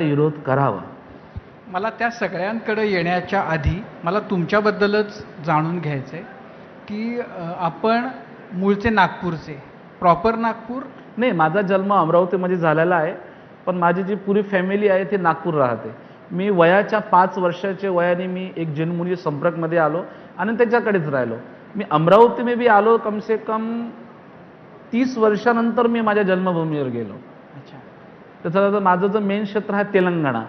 विरोध करावा. मला त्या सगळ्यांकडे येण्याच्या आधी मला तुमच्याबद्दलच जाणून घ्यायचं आहे की आपण मूळचे नागपूरचे, प्रॉपर नागपूर? नाही, माझा जन्म अमरावतीमध्ये झालेला आहे, पण माझी जी पुरी फॅमिली आहे ती नागपूर राहते. मी वयाच्या 5 वर्षाच्या वयाने मी एक जैन मुली संपर्कमध्ये आलो आणि त्याच्याकडेच राहिलो. मी अमरावती बी आलो कम से कम 30 वर्षानंतर मी माझ्या जन्मभूमीवर गेलो. अच्छा. त्याच्यानंतर माझं जो मेन क्षेत्र आहे तेलंगणा,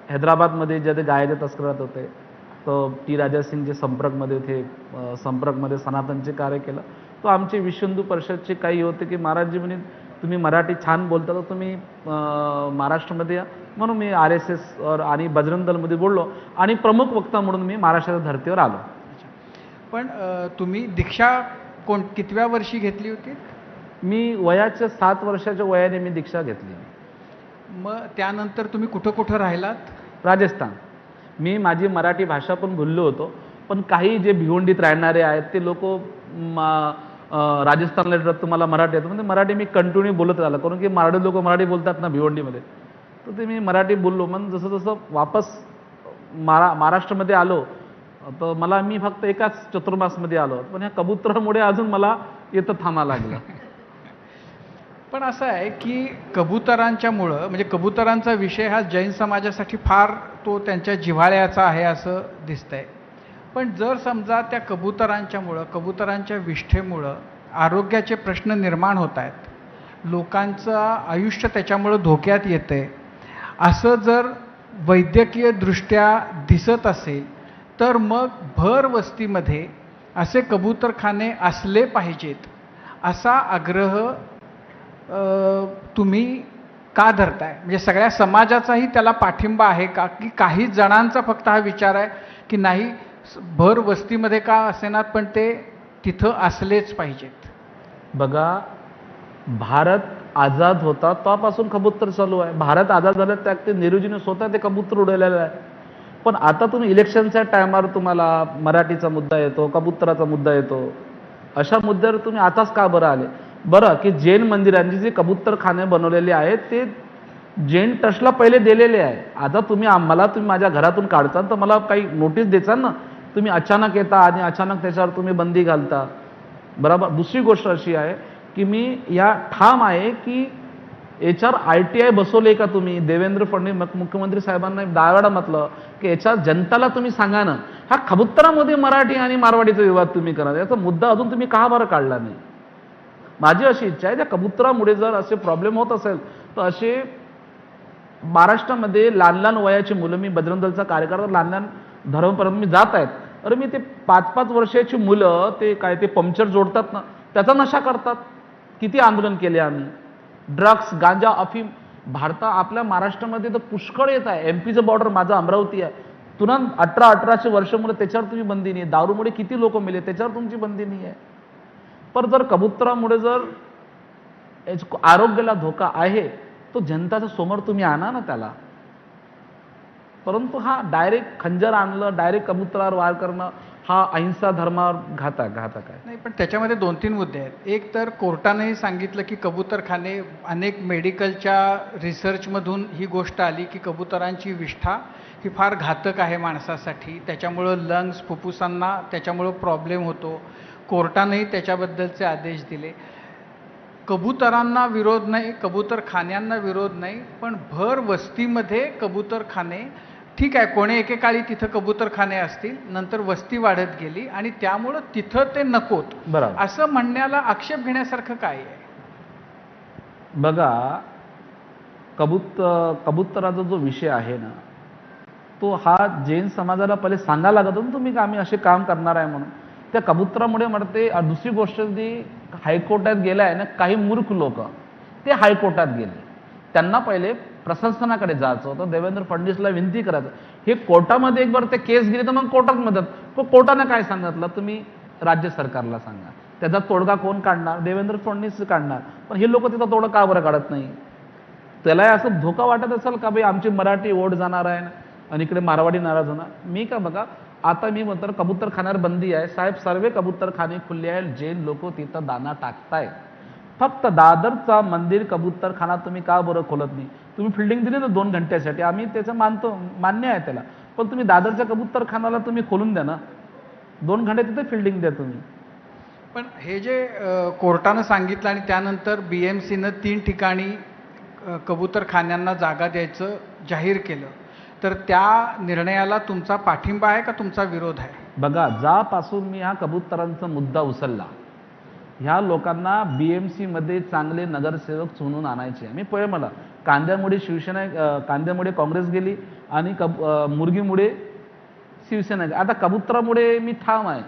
हैदराबादमध्ये जे ते गायाचे तस्करात होते, तो टी राजा सिंग जे संपर्कमध्ये होते, संपर्कमध्ये सनातनचे कार्य केलं. तो आमचे विश्व हिंदू परिषदचे काही होते की महाराजजी म्हणे तुम्ही मराठी छान बोलता तर तुम्ही महाराष्ट्रामध्ये या. म्हणून मी RSS आणि बजरंग दलमध्ये बोललो आणि प्रमुख वक्ता म्हणून मी महाराष्ट्राच्या धर्तीवर आलो. पण तुम्ही दीक्षा कितव्या वर्षी घेतली होती? मी वयाच्या 7 वर्षाच्या वयाने मी दीक्षा घेतली. मग त्यानंतर तुम्ही कुठं कुठं राहिलात? राजस्थान. मी माझी मराठी भाषा पण भुललो होतो, पण काही जे भिवंडीत राहणारे आहेत ते लोक राजस्थानला येतात, तुम्हाला मराठी येतं म्हणजे मराठी मी कंटिन्यू बोलत राहिलो, कारण की मराठी लोक मराठी बोलतात ना भिवंडीमध्ये, तर ते मी मराठी बोललो. मग जसं जसं वापस महाराष्ट्रामध्ये आलो तर मी फक्त एकाच चतुर्मासमध्ये आलो, पण ह्या कबुतरामुळे अजून मला येतं थांबा लागलं. पण असं आहे की कबुतरांच्यामुळं, म्हणजे कबुतरांचा विषय हा जैन समाजासाठी फार तो त्यांच्या जिव्हाळ्याचा आहे असं दिसतंय. पण जर समजा त्या कबुतरांच्यामुळं, कबुतरांच्या विष्ठेमुळं आरोग्याचे प्रश्न निर्माण होत आहेत, लोकांचं आयुष्य त्याच्यामुळं धोक्यात येतंय, असं जर वैद्यकीयदृष्ट्या दिसत असेल तर मग भर वस्तीमध्ये असे कबूतरखाने असले पाहिजेत असा आग्रह तुम्ही का धरताय? म्हणजे सगळ्या समाजाचाही त्याला पाठिंबा आहे का, की काही जणांचा फक्त हा विचार आहे की नाही भर वस्तीमध्ये का असेनात पण ते तिथं असलेच पाहिजेत? बघा, भारत आझाद होता तेव्हापासून कबूतर चालू आहे. भारत आझाद झाला त्या ते नेहरूजीने स्वतः ते कबूतर उडवलेलं आहे. पण आता तुम्ही इलेक्शनच्या टायमावर तुम्हाला मराठीचा मुद्दा येतो, कबुतराचा मुद्दा येतो, अशा मुद्द्यावर तुम्ही आताच का बरं आले? बरं की जैन मंदिरांची जे कबूतरखाने बनवलेले आहेत ते जैन ट्रस्टला पहिले दिलेले आहे. आता तुम्ही माझ्या घरातून काढता तर मला काही नोटीस द्यायचा ना, तुम्ही अचानक येता आणि अचानक त्याच्यावर तुम्ही बंदी घालता. बरोबर. दुसरी गोष्ट अशी आहे की मी या ठाम आहे की याच्यावर ITI बसवले का तुम्ही? देवेंद्र फडणवीस मुख्यमंत्री साहेबांना 10 वेळा म्हटलं की याच्या जनताला तुम्ही सांगा ना, हा कबुतरामध्ये मराठी आणि मारवाडीचा विवाद तुम्ही करा, याचा मुद्दा अजून तुम्ही का बरं काढला नाही? माझी अशी इच्छा आहे त्या कबुतरामुळे जर असे प्रॉब्लेम होत असेल तर असे महाराष्ट्रामध्ये लहान लहान वयाची मुलं, मी बजरंग दलचा कार्यकर्ता, लहान लहान धर्मपर्यंत मी जात आहेत, अरे मी ते 5-5 वर्षाची मुलं ते काय ते पंक्चर जोडतात ना, त्याचा नशा करतात. किती आंदोलन केले आम्ही. ड्रग्स, गांजा, अफीम आपल्या महाराष्ट्रामध्ये तर पुष्कळ येत आहे. MPचं बॉर्डर माझं अमरावती आहे, तुरंत 18-18 वर्ष मुलं, त्याच्यावर तुम्ही बंदी नाही. दारूमुळे किती लोक मेले त्याच्यावर तुमची बंदी नाही आहे. पण जर कबुतरामुळे जर आरोग्याला धोका आहे तो जनताच्या समोर तुम्ही आणा ना त्याला. परंतु हा डायरेक्ट खंजर आणलं, डायरेक्ट कबुतरावर वार करणं हा अहिंसा धर्मावर घातक आहे. नाही, पण त्याच्यामध्ये 2-3 मुद्दे आहेत. एक तर कोर्टानेही सांगितलं की कबुतरखाने, अनेक मेडिकलच्या रिसर्चमधून ही गोष्ट आली की कबुतरांची विष्ठा ही फार घातक आहे माणसासाठी, त्याच्यामुळं लंग्स, फुफ्फुसांना त्याच्यामुळं प्रॉब्लेम होतो. कोर्टानेही त्याच्याबद्दलचे आदेश दिले. कबुतरांना विरोध नाही, कबूतरखान्यांना विरोध नाही, पण भर वस्तीमध्ये कबूतरखाने ठीक आहे, कोणे एकेकाळी तिथं कबूतरखाने असतील, नंतर वस्ती वाढत गेली आणि त्यामुळं तिथं ते नकोत, बरोबर, असं म्हणण्याला आक्षेप घेण्यासारखं काय आहे? बघा, कबुतराचा जो विषय आहे ना, तो हा जैन समाजाला पहिले सांगायला लागत ना तुम्ही, आम्ही असे काम करणार आहे म्हणून. त्या कबुतरामुळे म्हणते. दुसरी गोष्ट ती हायकोर्टात गेला आहे ना, काही मूर्ख लोक ते हायकोर्टात गेले, त्यांना पहिले प्रशासनाकडे जायचं होतं, देवेंद्र फडणवीसला विनंती करायचं. हे कोर्टामध्ये एक बार ते केस गेली तर मग कोर्टात मदत. पण कोर्टाने काय सांगितलं, तुम्ही राज्य सरकारला सांगा, त्याचा तोडगा कोण काढणार? देवेंद्र फडणवीस काढणार. पण हे लोक तिथं तोडगा का बरं काढत नाही? त्याला असं धोका वाटत असेल का भाई आमची मराठी ओढ जाणार आहे आणि इकडे मारवाडी नाराज होणार? मी का बघा, आता मी म्हणतो कबूतरखान्यावर बंदी आहे साहेब, सर्व कबूतरखाने खुले आहेत, जैन लोक तिथं दाना टाकतायत. फक्त दादरचा मंदिर कबूतरखाना तुम्ही का बरं खोलत नाही? तुम्ही फिल्डिंग दिली ना 2 घंट्यासाठी, आम्ही त्याचं मान्य आहे त्याला, पण तुम्ही दादरच्या कबूतरखानाला तुम्ही खोलून द्या ना, 2 घंटे तिथे फिल्डिंग द्या तुम्ही. पण हे जे कोर्टानं सांगितलं आणि त्यानंतर BMCनं 3 ठिकाणी कबूतरखान्यांना जागा द्यायचं जाहीर केलं, तर त्या निर्णयाला तुमचा पाठिंबा आहे का तुमचा विरोध आहे? बघा, ज्यापासून मी हा कबूतरांचा मुद्दा उचलला, ह्या लोकांना BMC मध्ये चांगले नगरसेवक चुनून आणायचे. मी पहिले मला कांद्यामुळे शिवसेना, कांद्यामुळे काँग्रेस गेली आणि मुर्गीमुळे शिवसेना गेली. आता कबुतरामुळे मी ठाम आहे.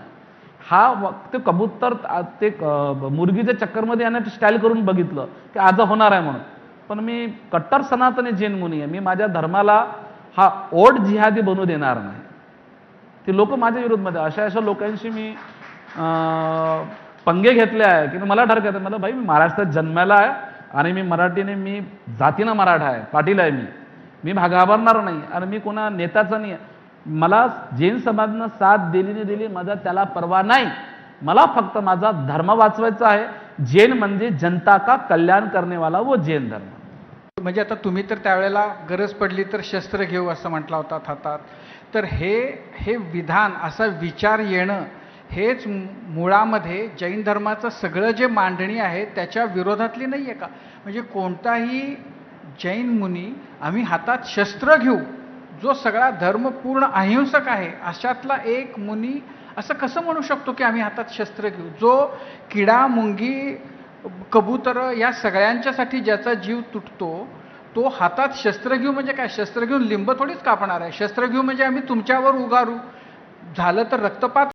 ते कबूतर ते मुर्गीच्या चक्करमध्ये याने स्टाईल करून बघितलं की आज होणार आहे म्हणून. पण मी कट्टर सनातनी जैन मुनी आहे. मी माझ्या धर्माला हा ओढ जिहादी बनू देणार नाही. ते लोक माझ्या विरोधमध्ये, अशा लोकांशी मी पंगे घेतले आहे की मला ठरकत आहे. मला भाई, मी महाराष्ट्रात जन्माला आहे आणि मी मराठीने, मी जातीनं मराठा आहे, पाटील आहे, मी घाबरणार नाही आणि मी कोणा नेताचा नाही. मला जैन समाजानं साथ दिली नाही दिली, माझा त्याला परवा नाही. मला फक्त माझा धर्म वाचवायचा आहे. जैन म्हणजे जनता का कल्याण करने वाला वो जैन धर्म. म्हणजे आता तुम्ही तर त्यावेळेला गरज पडली तर शस्त्र घेऊ असं म्हटला होता हातात. तर हे विधान, असा विचार येणं, हेच मुळामध्ये जैन धर्माचं सगळं जे मांडणी आहे त्याच्या विरोधातली नाही आहे का? म्हणजे कोणताही जैन मुनी आम्ही हातात शस्त्र घेऊ, जो सगळा धर्म पूर्ण अहिंसक आहे, अशातला एक मुनी असं कसं म्हणू शकतो की आम्ही हातात शस्त्र घेऊ? जो किडा, मुंगी, कबूतर या सगळ्यांच्यासाठी ज्याचा जीव तुटतो, तो हातात शस्त्र घेऊ म्हणजे काय? शस्त्र घेऊन लिंब थोडीच कापणार आहे. शस्त्र घेऊ म्हणजे आम्ही तुमच्यावर उगारू, झालं तर रक्तपात